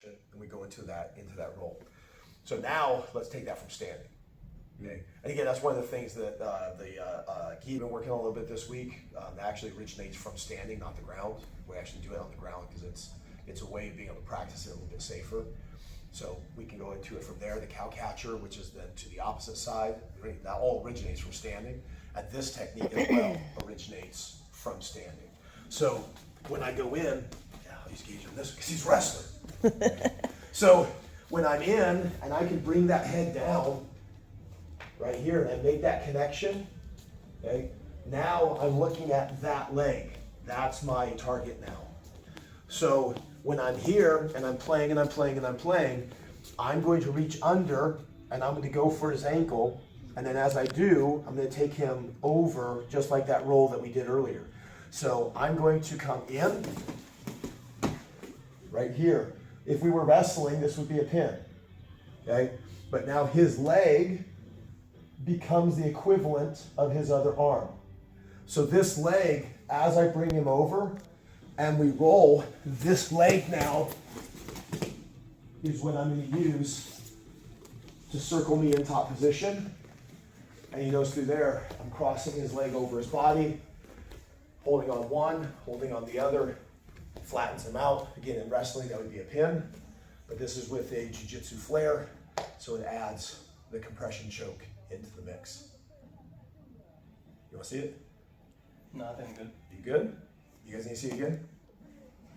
and we go into that roll. So now let's take that from standing. Okay. And again, that's one of the things that the key been working on a little bit this week. Actually originates from standing, not the ground. We actually do it on the ground because it's a way of being able to practice it a little bit safer. So we can go into it from there. The cow catcher, which is then to the opposite side, that all originates from standing. And this technique as well originates from standing. So when I go in, he's gauging this because he's wrestling. So when I'm in and I can bring that head down right here and make that connection, okay, now I'm looking at that leg. That's my target now. So when I'm here and I'm playing and I'm playing and I'm playing, I'm going to reach under and I'm going to go for his ankle. And then as I do, I'm going to take him over just like that roll that we did earlier. So I'm going to come in right here. If we were wrestling, this would be a pin. Okay? But now his leg becomes the equivalent of his other arm. So this leg, as I bring him over and we roll, this leg now is what I'm going to use to circle me in top position. And he knows through there, I'm crossing his leg over his body, holding on one, holding on the other, flattens him out. Again, in wrestling, that would be a pin, but this is with a jiu-jitsu flare, so it adds the compression choke into the mix. You want to see it? No, I think I'm good. You good? You guys need to see it again?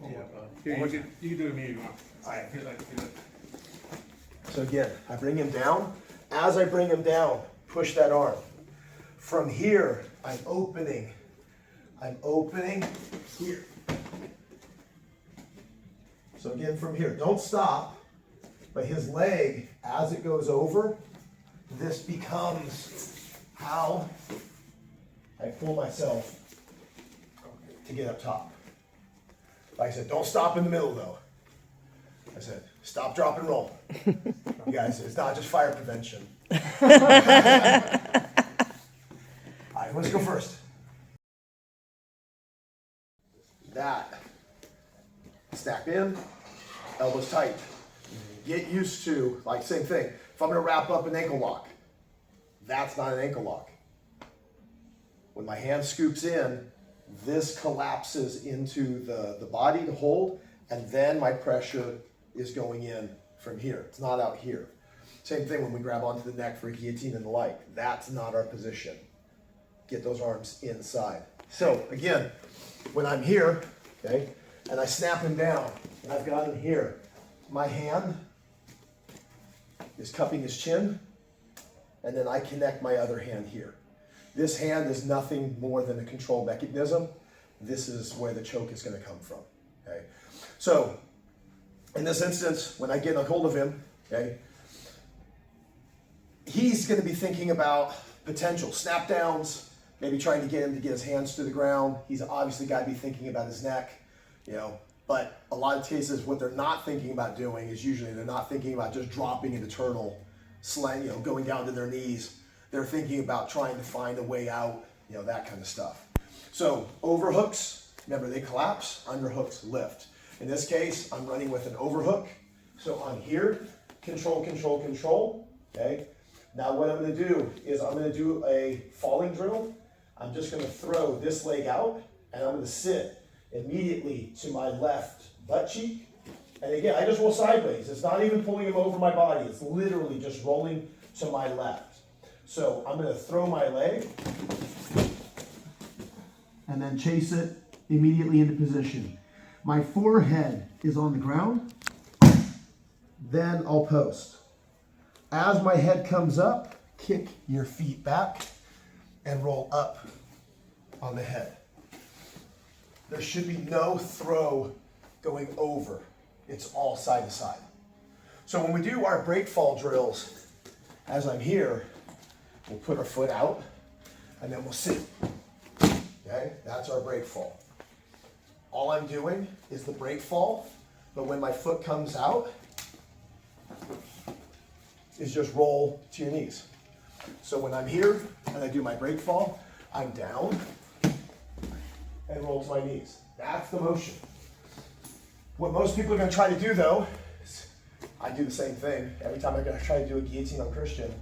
Yeah, you can do it me if you want. All right. Feel it. So again, I bring him down. As I bring him down, push that arm. From here, I'm opening here. So again, from here, don't stop, but his leg, as it goes over, this becomes how I pull myself to get up top. Like I said, don't stop in the middle though. I said, stop, drop, and roll. You guys, it's not just fire prevention. All right, let's go first. That. Snap in, elbows tight. Get used to, like same thing, if I'm gonna wrap up an ankle lock, that's not an ankle lock. When my hand scoops in, this collapses into the body to hold, and then my pressure is going in from here. It's not out here. Same thing when we grab onto the neck for a guillotine and the like. That's not our position. Get those arms inside. So again, when I'm here, okay, and I snap him down, and I've got him here, my hand is cupping his chin, and then I connect my other hand here. This hand is nothing more than a control mechanism. This is where the choke is going to come from. Okay, so in this instance, when I get a hold of him, okay, he's going to be thinking about potential snap downs, maybe trying to get him to get his hands to the ground. He's obviously got to be thinking about his neck, you know. But a lot of cases, what they're not thinking about doing is usually they're not thinking about just dropping an eternal slang, you know, going down to their knees. They're thinking about trying to find a way out, you know, that kind of stuff. So overhooks, remember they collapse, underhooks lift. In this case, I'm running with an overhook. So I'm here, control, control, control, okay? Now what I'm gonna do is I'm gonna do a falling drill. I'm just gonna throw this leg out and I'm gonna sit immediately to my left butt cheek. And again, I just roll sideways. It's not even pulling him over my body. It's literally just rolling to my left. So I'm going to throw my leg and then chase it immediately into position. My forehead is on the ground. Then I'll post. As my head comes up, kick your feet back and roll up on the head. There should be no throw going over. It's all side to side. So when we do our break fall drills, as I'm here, we'll put our foot out and then we'll sit. Okay, that's our break fall. All I'm doing is the break fall, but when my foot comes out, is just roll to your knees. So when I'm here and I do my break fall, I'm down and roll to my knees. That's the motion. What most people are going to try to do though is I do the same thing. Every time I try to do a guillotine on Christian,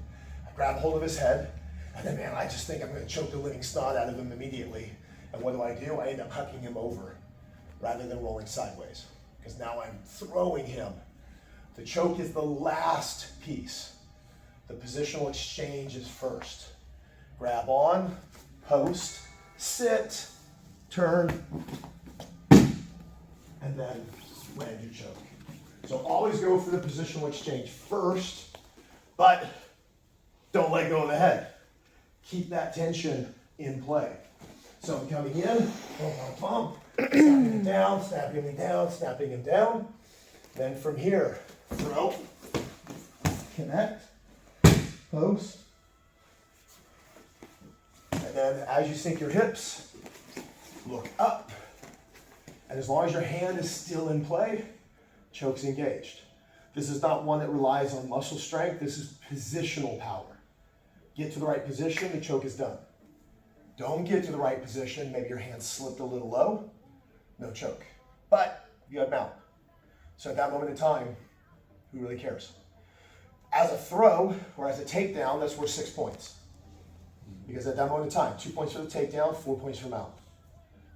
I grab hold of his head, and then, man, I just think I'm going to choke the living snot out of him immediately. And what do? I end up hucking him over rather than rolling sideways, because now I'm throwing him. The choke is the last piece. The positional exchange is first. Grab on, post, sit, turn, and then land your choke. So always go for the positional exchange first, but don't let go of the head. Keep that tension in play. So I'm coming in, snapping him down, snapping him down, snapping him down. Then from here, throw, connect, post. And then as you sink your hips, look up. And as long as your hand is still in play, choke's engaged. This is not one that relies on muscle strength. This is positional power. Get to the right position, the choke is done. Don't get to the right position, maybe your hand slipped a little low, no choke. But you have mount. So at that moment in time, who really cares? As a throw or as a takedown, that's worth 6 points. Because at that moment in time, 2 points for the takedown, 4 points for mount.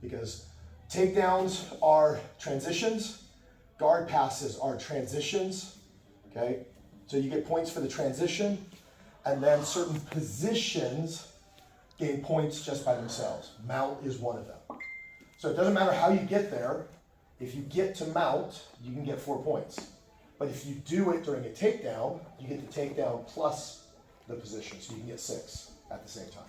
Because takedowns are transitions, guard passes are transitions, okay? So you get points for the transition, and then certain positions gain points just by themselves. Mount is one of them. So it doesn't matter how you get there. If you get to mount, you can get 4 points. But if you do it during a takedown, you get the takedown plus the position, so you can get 6 at the same time.